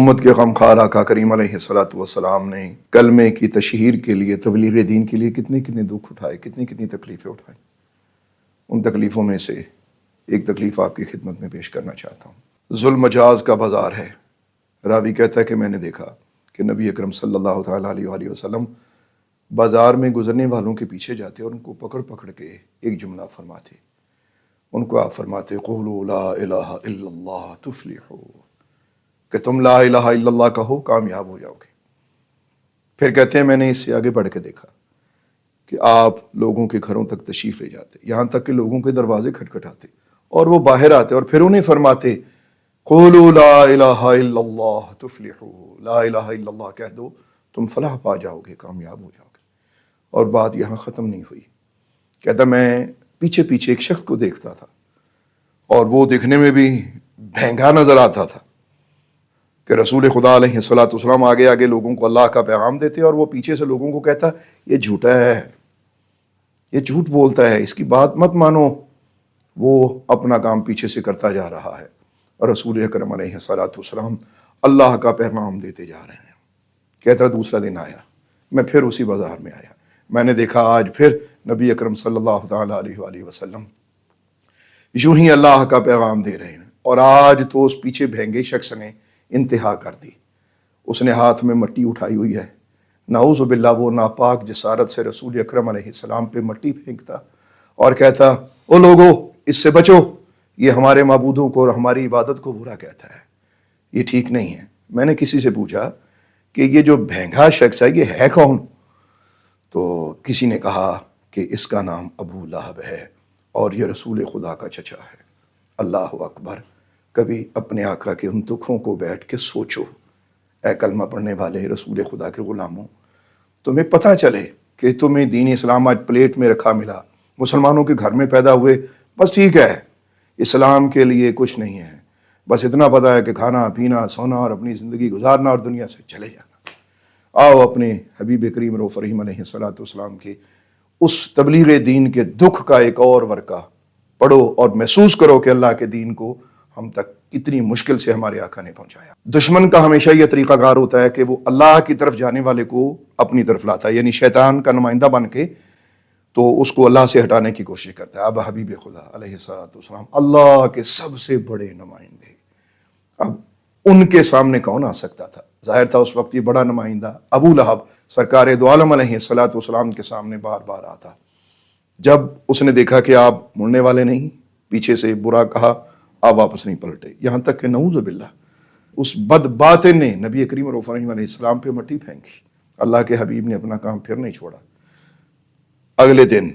امت کے غمخوار آقا کریم علیہ الصلوۃ والسلام نے کلمے کی تشہیر کے لیے، تبلیغ دین کے لیے کتنے کتنے دکھ اٹھائے، کتنی تکلیفیں اٹھائیں۔ ان تکلیفوں میں سے ایک تکلیف آپ کی خدمت میں پیش کرنا چاہتا ہوں۔ ظلم مجاز کا بازار ہے۔ راوی کہتا ہے کہ میں نے دیکھا کہ نبی اکرم صلی اللہ تعالیٰ علیہ وآلہ وسلم بازار میں گزرنے والوں کے پیچھے جاتے اور ان کو پکڑ پکڑ کے ایک جملہ فرماتے۔ ان کو آپ فرماتے قولوا لا الہ الا اللہ تفلحوا، کہ تم لا الہ الا اللہ کہو کامیاب ہو جاؤ گے۔ پھر کہتے ہیں میں نے اس سے آگے بڑھ کے دیکھا کہ آپ لوگوں کے گھروں تک تشریف لے جاتے، یہاں تک کہ لوگوں کے دروازے کھٹکھٹاتے اور وہ باہر آتے اور پھر انہیں فرماتے قولوا لا الہ الا اللہ تفلحوا، لا الہ الا اللہ کہہ دو تم فلاح پا جاؤ گے، کامیاب ہو جاؤ گے۔ اور بات یہاں ختم نہیں ہوئی۔ کہتا میں پیچھے پیچھے ایک شخص کو دیکھتا تھا اور وہ دیکھنے میں بھی بھینگا نظر آتا تھا کہ رسول خدا علیہ الصلوۃ والسلام آگے آگے لوگوں کو اللہ کا پیغام دیتے اور وہ پیچھے سے لوگوں کو کہتا یہ جھوٹا ہے، یہ جھوٹ بولتا ہے، اس کی بات مت مانو۔ وہ اپنا کام پیچھے سے کرتا جا رہا ہے اور رسول اکرم علیہ الصلوۃ والسلام اللہ کا پیغام دیتے جا رہے ہیں۔ کہتا دوسرا دن آیا، میں پھر اسی بازار میں آیا، میں نے دیکھا آج پھر نبی اکرم صلی اللہ تعالیٰ علیہ وآلہ وسلم یوں ہی اللہ کا پیغام دے رہے ہیں۔ اور آج تو اس پیچھے بھینگے شخص نے انتہا کر دی۔ اس نے ہاتھ میں مٹی اٹھائی ہوئی ہے، نعوذ باللہ وہ ناپاک جسارت سے رسول اکرم علیہ السلام پہ مٹی پھینکتا اور کہتا او لوگو اس سے بچو، یہ ہمارے معبودوں کو اور ہماری عبادت کو برا کہتا ہے، یہ ٹھیک نہیں ہے۔ میں نے کسی سے پوچھا کہ یہ جو بھینگا شخص ہے یہ ہے کون؟ تو کسی نے کہا کہ اس کا نام ابو لہب ہے اور یہ رسول خدا کا چچا ہے۔ اللہ اکبر! کبھی اپنے آقا کے ان دکھوں کو بیٹھ کے سوچو، اے کلمہ پڑھنے والے رسول خدا کے غلاموں، تمہیں پتہ چلے کہ تمہیں دین اسلام آج پلیٹ میں رکھا ملا، مسلمانوں کے گھر میں پیدا ہوئے، بس ٹھیک ہے، اسلام کے لیے کچھ نہیں ہے، بس اتنا پتہ ہے کہ کھانا پینا سونا اور اپنی زندگی گزارنا اور دنیا سے چلے جانا۔ آؤ اپنے حبیب کریم رؤوف رحیم علیہ الصلوۃ والسلام کے اس تبلیغ دین کے دکھ کا ایک اور ورقہ پڑھو اور محسوس کرو کہ اللہ کے دین کو ہم تک کتنی مشکل سے ہمارے آقا نے پہنچایا۔ دشمن کا ہمیشہ یہ طریقہ کار ہوتا ہے کہ وہ اللہ کی طرف جانے والے کو اپنی طرف لاتا ہے، یعنی شیطان کا نمائندہ بن کے تو اس کو اللہ سے ہٹانے کی کوشش کرتا ہے۔ اب حبیب خدا علیہ الصلوۃ والسلام اللہ کے سب سے بڑے نمائندے، اب ان کے سامنے کون آ سکتا تھا؟ ظاہر تھا اس وقت یہ بڑا نمائندہ ابو لہب سرکار دو عالم علیہ الصلوۃ والسلام کے سامنے بار بار آتا۔ جب اس نے دیکھا کہ آپ مڑنے والے نہیں، پیچھے سے برا کہا، آپ واپس نہیں پلٹے، یہاں تک کہ نعوذ باللہ اس بد باطن نے نبی کریم رؤوف رحیم علیہ السلام پہ مٹی پھینکی۔ اللہ کے حبیب نے اپنا کام پھر نہیں چھوڑا۔ اگلے دن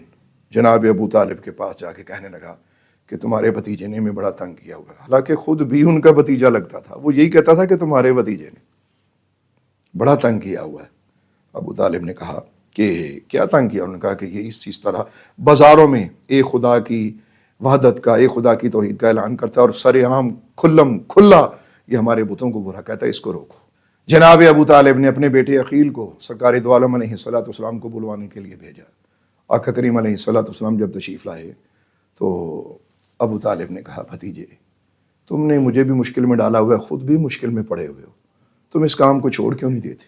جناب ابو طالب کے پاس جا کے کہنے لگا کہ تمہارے بھتیجے نے ہمیں بڑا تنگ کیا ہوا ہے، حالانکہ خود بھی ان کا بھتیجا لگتا تھا، وہ یہی کہتا تھا کہ تمہارے بھتیجے نے بڑا تنگ کیا ہوا ہے۔ ابو طالب نے کہا کہ کیا تنگ کیا؟ انہوں نے کہا کہ یہ اس طرح بازاروں میں ایک خدا کی وحدت کا، ایک خدا کی توحید کا اعلان کرتا ہے اور سر عام کھلا یہ ہمارے بتوں کو برا کہتا ہے، اس کو روکو۔ جناب ابو طالب نے اپنے بیٹے عقیل کو سرکار دو عالم علیہ الصلوۃ والسلام کو بلوانے کے لیے بھیجا۔ آقا کریم علیہ الصلوۃ والسلام جب تشریف لائے تو ابو طالب نے کہا بھتیجے تم نے مجھے بھی مشکل میں ڈالا ہوا ہے، خود بھی مشکل میں پڑے ہوئے ہو، تم اس کام کو چھوڑ کیوں نہیں دیتے؟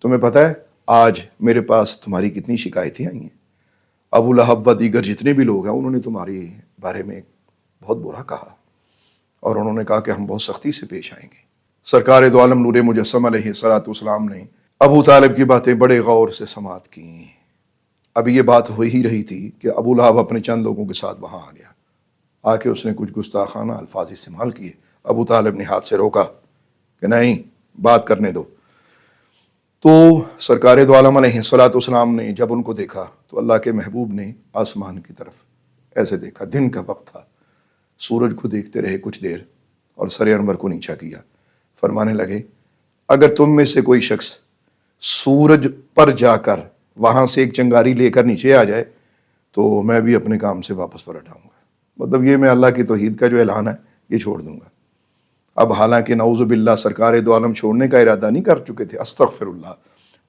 تمہیں پتہ ہے آج میرے پاس تمہاری کتنی شکایتیں آئی ہیں، ابو لہب و دیگر جتنے بھی لوگ ہیں انہوں نے تمہارے بارے میں بہت برا کہا اور انہوں نے کہا کہ ہم بہت سختی سے پیش آئیں گے۔ سرکار دو عالم نور مجسم علیہ الصلوۃ والسلام نے ابو طالب کی باتیں بڑے غور سے سماعت کی۔ اب یہ بات ہو ہی رہی تھی کہ ابو لہب اپنے چند لوگوں کے ساتھ وہاں آ گیا، آ کے اس نے کچھ گستاخانہ الفاظ استعمال کیے۔ ابو طالب نے ہاتھ سے روکا کہ نہیں، بات کرنے دو۔ تو سرکار دو عالم علیہ الصلوۃ والسلام نے جب ان کو دیکھا تو اللہ کے محبوب نے آسمان کی طرف ایسے دیکھا، دن کا وقت تھا، سورج کو دیکھتے رہے کچھ دیر اور سر انور کو نیچا کیا، فرمانے لگے اگر تم میں سے کوئی شخص سورج پر جا کر وہاں سے ایک چنگاری لے کر نیچے آ جائے تو میں بھی اپنے کام سے واپس پلٹ آؤں گا، مطلب یہ میں اللہ کی توحید کا جو اعلان ہے یہ چھوڑ دوں گا۔ اب حالانکہ نعوذ باللہ سرکار دو عالم چھوڑنے کا ارادہ نہیں کر چکے تھے، استغفر اللہ،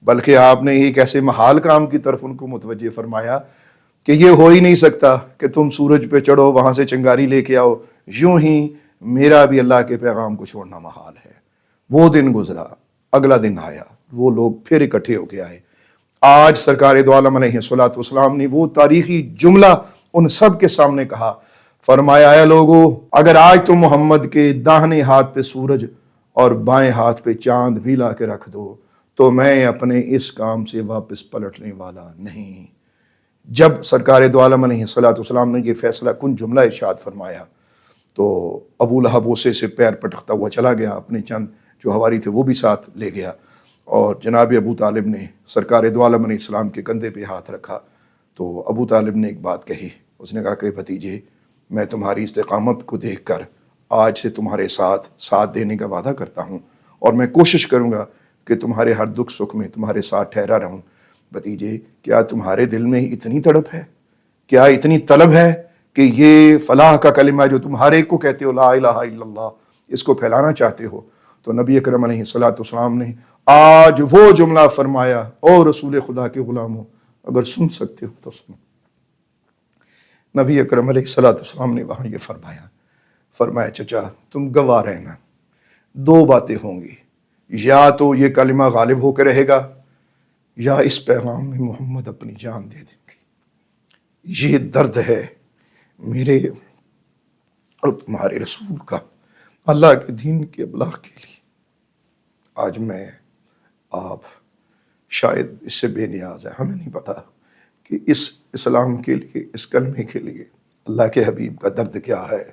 بلکہ آپ نے ایک ایسے محال کام کی طرف ان کو متوجہ فرمایا کہ یہ ہو ہی نہیں سکتا کہ تم سورج پہ چڑھو وہاں سے چنگاری لے کے آؤ، یوں ہی میرا بھی اللہ کے پیغام کو چھوڑنا محال ہے۔ وہ دن گزرا، اگلا دن آیا، وہ لوگ پھر اکٹھے ہو کے آئے۔ آج سرکار دو عالم علیہ الصلوۃ والسلام نے وہ تاریخی جملہ ان سب کے سامنے کہا، فرمایا اے لوگو، اگر آج تم محمد کے داہنے ہاتھ پہ سورج اور بائیں ہاتھ پہ چاند بھی لا کے رکھ دو تو میں اپنے اس کام سے واپس پلٹنے والا نہیں۔ جب سرکار دو عالم علیہ الصلوۃ والسلام نے یہ فیصلہ کن جملہ ارشاد فرمایا تو ابو لہب غصے سے پیر پٹکتا ہوا چلا گیا، اپنے چند جو ہواری تھے وہ بھی ساتھ لے گیا، اور جناب ابو طالب نے سرکار دو عالم علیہ السلام کے کندھے پہ ہاتھ رکھا تو ابو طالب نے ایک بات کہی، اس نے کہا کہ بھتیجے، میں تمہاری استقامت کو دیکھ کر آج سے تمہارے ساتھ دینے کا وعدہ کرتا ہوں، اور میں کوشش کروں گا کہ تمہارے ہر دکھ سکھ میں تمہارے ساتھ ٹھہرا رہوں۔ بھتیجے، کیا تمہارے دل میں اتنی تڑپ ہے، کیا اتنی طلب ہے کہ یہ فلاح کا کلمہ جو تم ہر ایک کو کہتے ہو، لا الہ الا اللہ، اس کو پھیلانا چاہتے ہو؟ تو نبی اکرم علیہ الصلوۃ والسلام نے آج وہ جملہ فرمایا، اور رسول خدا کے غلاموں اگر سن سکتے ہو تو سنو۔ نبی اکرم علیہ الصلوۃ والسلام نے وہاں یہ فرمایا چچا تم گواہ رہنا، دو باتیں ہوں گی، یا تو یہ کلمہ غالب ہو کے رہے گا، یا اس پیغام میں محمد اپنی جان دے دیں گے۔ یہ درد ہے میرے اور تمہارے رسول کا اللہ کے دین کے ابلاغ کے لیے۔ آج میں آپ شاید اس سے بے نیاز ہیں، ہمیں نہیں پتا کہ اس اسلام کے لیے، اس کلمے کے لیے اللہ کے حبیب کا درد کیا ہے۔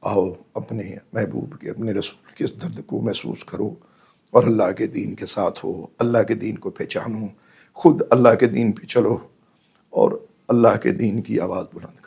آؤ اپنے محبوب کے، اپنے رسول کے اس درد کو محسوس کرو اور اللہ کے دین کے ساتھ ہو، اللہ کے دین کو پہچانو، خود اللہ کے دین پہ چلو اور اللہ کے دین کی آواز بلند